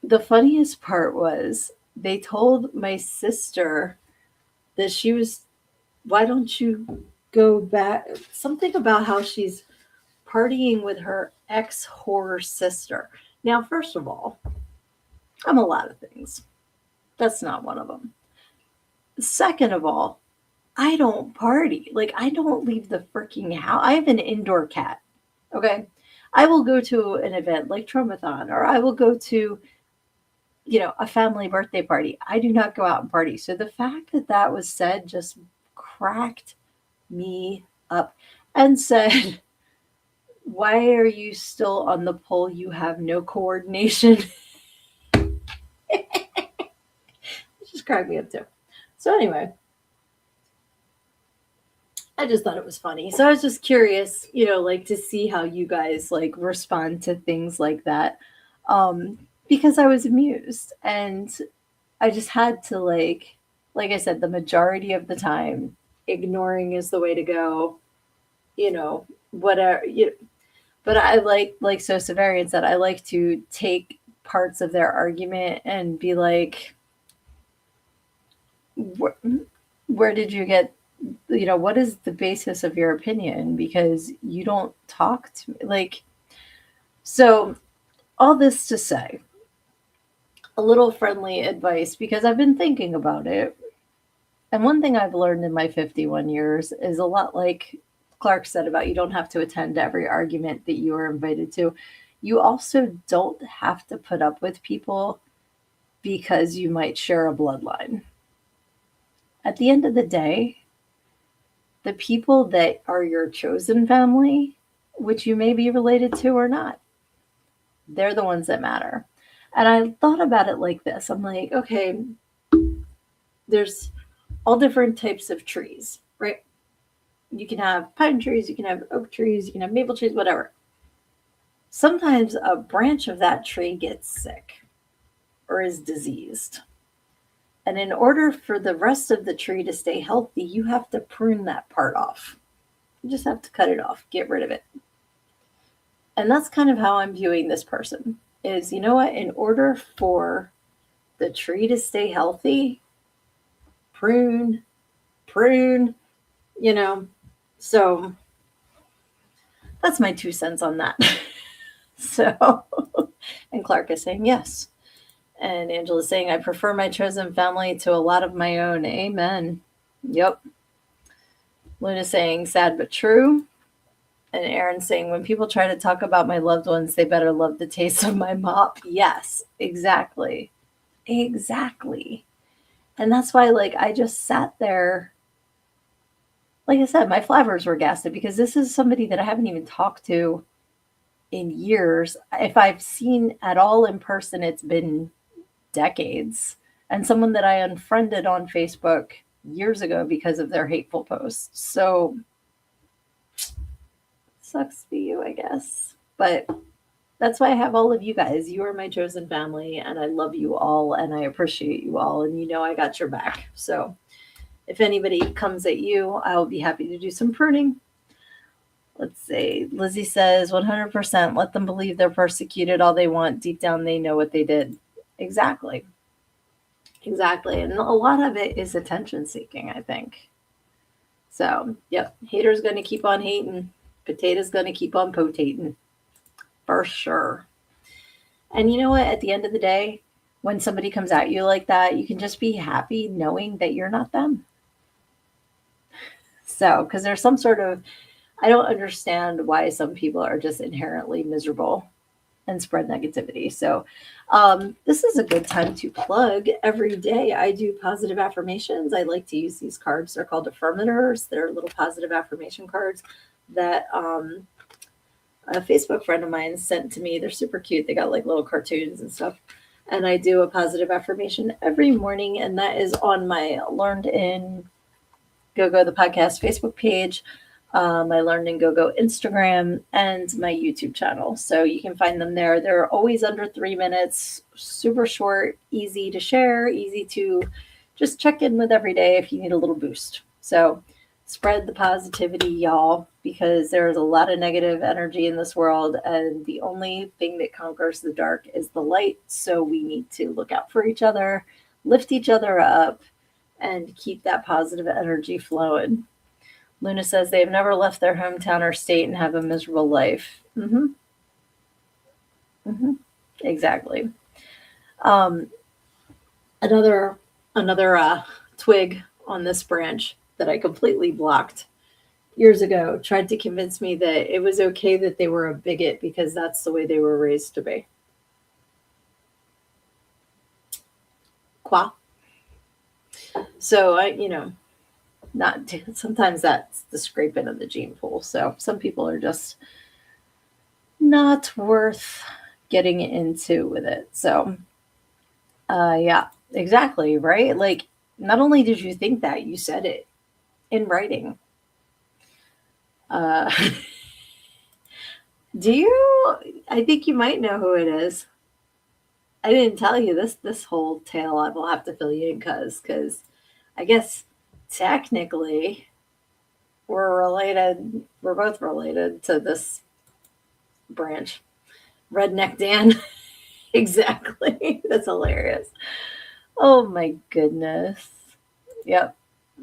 the funniest part was they told my sister that she was, why don't you go back? Something about how she's partying with her ex horror sister. Now, first of all, I'm a lot of things. That's not one of them. Second of all, I don't party. Like, I don't leave the freaking house. I have an indoor cat. Okay. I will go to an event like Tromathon, or I will go to, a family birthday party. I do not go out and party. So the fact that that was said just cracked me up and said, why are you still on the pole? You have no coordination. It just cracked me up too. So anyway, I just thought it was funny. So I was just curious, like to see how you guys like respond to things like that. Because I was amused and I just had to like I said, the majority of the time, ignoring is the way to go, whatever, but I like so Severian said, I like to take parts of their argument and be like, where did you get, what is the basis of your opinion? Because you don't talk to me. Like, so all this to say, a little friendly advice, because I've been thinking about it. And one thing I've learned in my 51 years is a lot like Clark said about you don't have to attend every argument that you are invited to. You also don't have to put up with people because you might share a bloodline. At the end of the day, the people that are your chosen family which you may be related to or not. They're the ones that matter. And I thought about it like this. I'm like, okay, there's all different types of trees, right? You can have pine trees, you can have oak trees, you can have maple trees, whatever. Sometimes a branch of that tree gets sick or is diseased. And in order for the rest of the tree to stay healthy, you have to prune that part off. You just have to cut it off, get rid of it. And that's kind of how I'm viewing this person is, you know what, in order for the tree to stay healthy, prune, prune, you know. So that's my 2 cents on that. So, and Clark is saying yes. And Angela's saying, I prefer my chosen family to a lot of my own. Amen. Yep. Luna's saying, sad but true. And Aaron's saying, when people try to talk about my loved ones, they better love the taste of my mop. Yes, exactly. Exactly. And that's why, like, I just sat there. Like I said, my flappers were gasted because this is somebody that I haven't even talked to in years. If I've seen at all in person, it's been decades. And someone that I unfriended on Facebook years ago because of their hateful posts. So sucks for you, I guess. But that's why I have all of you guys. You are my chosen family, and I love you all, and I appreciate you all, and you know I got your back. So if anybody comes at you, I will be happy to do some pruning. Let's see. Lizzie says 100% let them believe they're persecuted all they want. Deep down, they know what they did. Exactly. Exactly. And a lot of it is attention seeking, I think. So, yep. Haters going to keep on hating. Potatoes going to keep on potating. For sure. And you know what? At the end of the day, when somebody comes at you like that, you can just be happy knowing that you're not them. So, because there's some sort of, I don't understand why some people are just inherently miserable and spread negativity. So, this is a good time to plug. Every day I do positive affirmations. I like to use these cards. They're called affirmators. They're little positive affirmation cards that a Facebook friend of mine sent to me. They're super cute. They got like little cartoons and stuff. And I do a positive affirmation every morning, and that is on my Learned in Go the podcast Facebook page, my Learned in Go Instagram, and my YouTube channel. So you can find them there. They're always under 3 minutes, super short, easy to share, easy to just check in with every day if you need a little boost. So spread the positivity, y'all, because there's a lot of negative energy in this world, and the only thing that conquers the dark is the light. So we need to look out for each other, lift each other up, and keep that positive energy flowing. Luna says they have never left their hometown or state and have a miserable life. Mm-hmm. Mm-hmm. Exactly. Um, another twig on this branch that I completely blocked years ago tried to convince me that it was okay that they were a bigot because that's the way they were raised to be. Qua. So not sometimes that's the scraping of the gene pool. So some people are just not worth getting into with it. So yeah, exactly, right? Like not only did you think that, you said it in writing. Uh do you I think you might know who it is. I didn't tell you this whole tale. I will have to fill you in because I guess technically we're related. We're both related to this branch. Redneck Dan. Exactly. That's hilarious. Oh my goodness. Yep.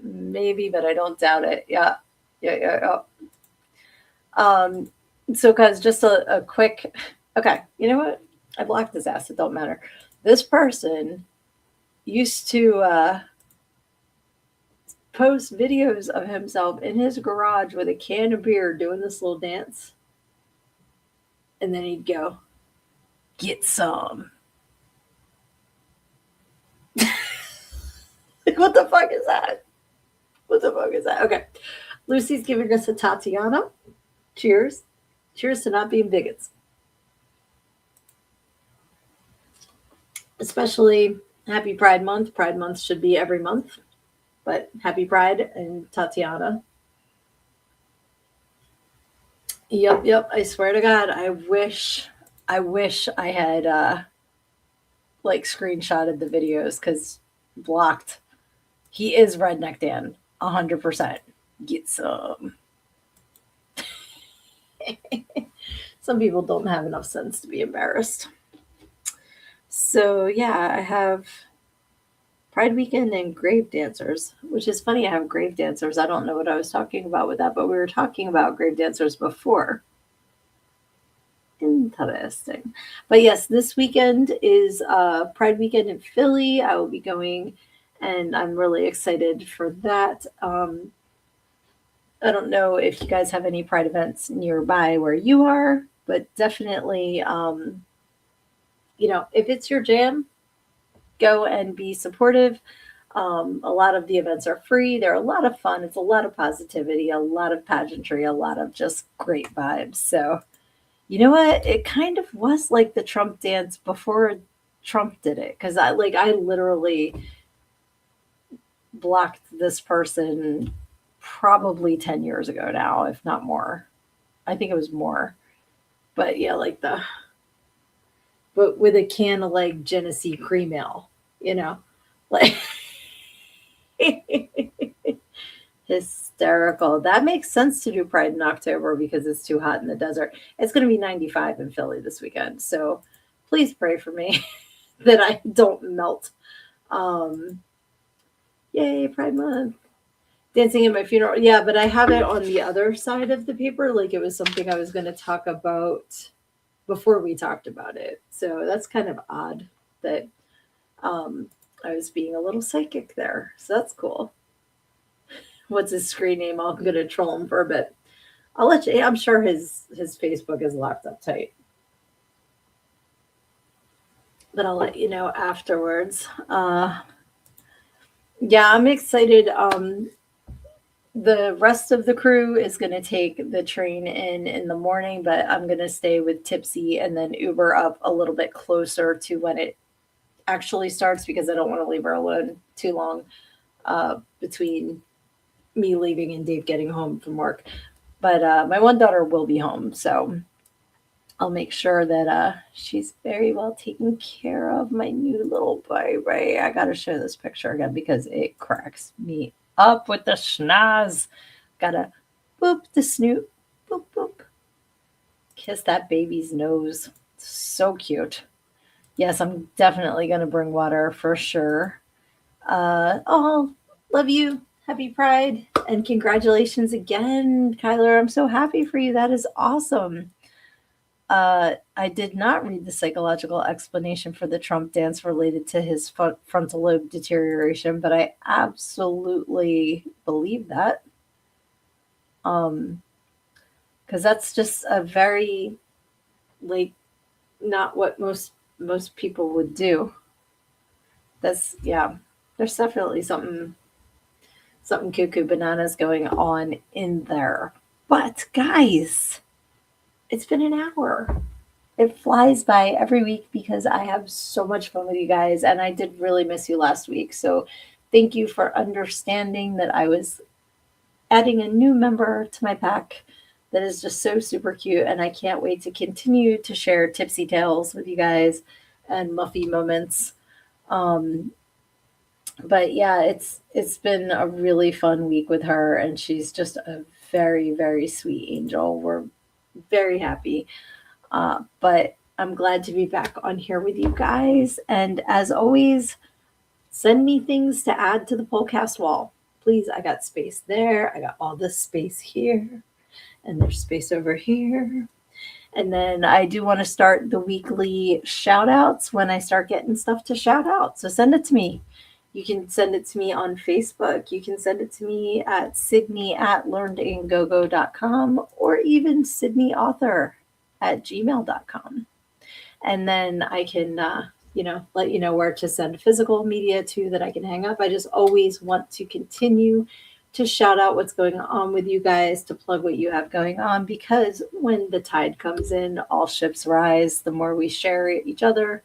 Maybe, but I don't doubt it. Yeah. Yeah. So guys, just a quick okay, you know what? I blocked his ass, it don't matter. This person used to post videos of himself in his garage with a can of beer doing this little dance. And then he'd go, get some. Like, what the fuck is that? What the fuck is that? Okay. Lucy's giving us a Tatiana. Cheers. Cheers to not being bigots. Especially happy Pride Month. Pride Month should be every month, but happy Pride and Tatiana. Yep, yep. I swear to God, I wish I had like screenshotted the videos because blocked. He is Redneck Dan, 100%. Get some. Some people don't have enough sense to be embarrassed. So yeah, I have Pride Weekend and Grave Dancers, which is funny. I have Grave Dancers. I don't know what I was talking about with that, but we were talking about Grave Dancers before. Interesting. But yes, this weekend is Pride Weekend in Philly. I will be going, and I'm really excited for that. I don't know if you guys have any Pride events nearby where you are, but definitely, if it's your jam, go and be supportive. A lot of the events are free. They're a lot of fun. It's a lot of positivity, a lot of pageantry, a lot of just great vibes. So, you know what? It kind of was like the Trump dance before Trump did it because I literally blocked this person probably 10 years ago now, if not more. I think it was more. But yeah, but with a can of like Genesee cream ale, you know? Like hysterical. That makes sense to do Pride in October because it's too hot in the desert. It's going to be 95 in Philly this weekend. So please pray for me that I don't melt. Um, Yay, Pride Month. Dancing at my funeral. Yeah, but I have it on the other side of the paper. Like it was something I was going to talk about before we talked about it. So that's kind of odd that I was being a little psychic there. So that's cool. What's his screen name? I'm going to troll him for a bit. I'll let you. I'm sure his Facebook is locked up tight, but I'll let you know afterwards. Yeah, I'm excited. The rest of the crew is going to take the train in the morning, but I'm going to stay with Tipsy and then Uber up a little bit closer to when it actually starts because I don't want to leave her alone too long between me leaving and Dave getting home from work. But my one daughter will be home, so I'll make sure that she's very well taken care of. My new little baby. I gotta show this picture again because it cracks me up with the schnoz. Gotta boop the snoot, boop boop. Kiss that baby's nose. So cute. Yes, I'm definitely gonna bring water for sure. Oh, love you. Happy Pride and congratulations again, Kyler. I'm so happy for you. That is awesome. I did not read the psychological explanation for the Trump dance related to his frontal lobe deterioration, but I absolutely believe that. Because that's just a very like not what most people would do. That's yeah. There's definitely something cuckoo bananas going on in there. But guys, it's been an hour. It flies by every week because I have so much fun with you guys and I did really miss you last week. So thank you for understanding that I was adding a new member to my pack that is just so super cute and I can't wait to continue to share tipsy tales with you guys and muffy moments. Um, but yeah, it's been a really fun week with her and she's just a very very sweet angel. We're very happy. But I'm glad to be back on here with you guys. And as always, send me things to add to the Polcast wall. Please, I got space there. I got all this space here. And there's space over here. And then I do want to start the weekly shout outs when I start getting stuff to shout out. So send it to me. You can send it to me on Facebook. You can send it to me at Sydnee at learnedingogo.com or even sydneeauthor@gmail.com. And then I can, let you know where to send physical media to that I can hang up. I just always want to continue to shout out what's going on with you guys, to plug what you have going on, because when the tide comes in, all ships rise. The more we share each other,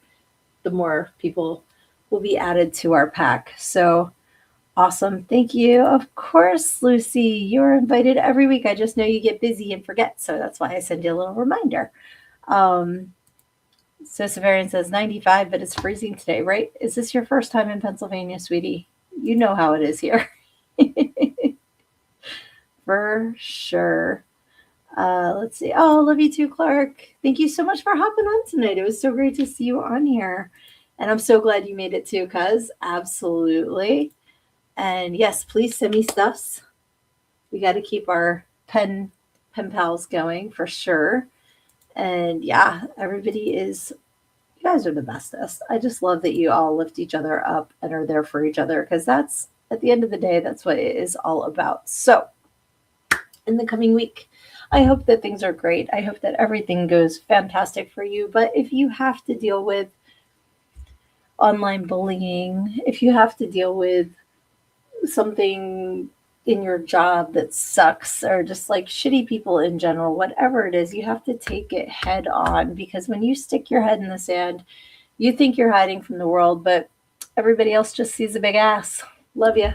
the more people will be added to our pack. So awesome. Thank you. Of course, Lucy, you're invited every week. I just know you get busy and forget. So that's why I send you a little reminder. So Severian says 95, but it's freezing today, right? Is this your first time in Pennsylvania, sweetie? You know how it is here. For sure. Let's see. Oh, love you too, Clark. Thank you so much for hopping on tonight. It was so great to see you on here. And I'm so glad you made it too, cuz absolutely. And yes, please send me stuffs. We got to keep our pen pals going for sure. And yeah, everybody is, you guys are the bestest. I just love that you all lift each other up and are there for each other, because that's, at the end of the day, that's what it is all about. So in the coming week, I hope that things are great. I hope that everything goes fantastic for you. But if you have to deal with online bullying, if you have to deal with something in your job that sucks, or just like shitty people in general, whatever it is, you have to take it head on, because when you stick your head in the sand, you think you're hiding from the world, but everybody else just sees a big ass. Love you.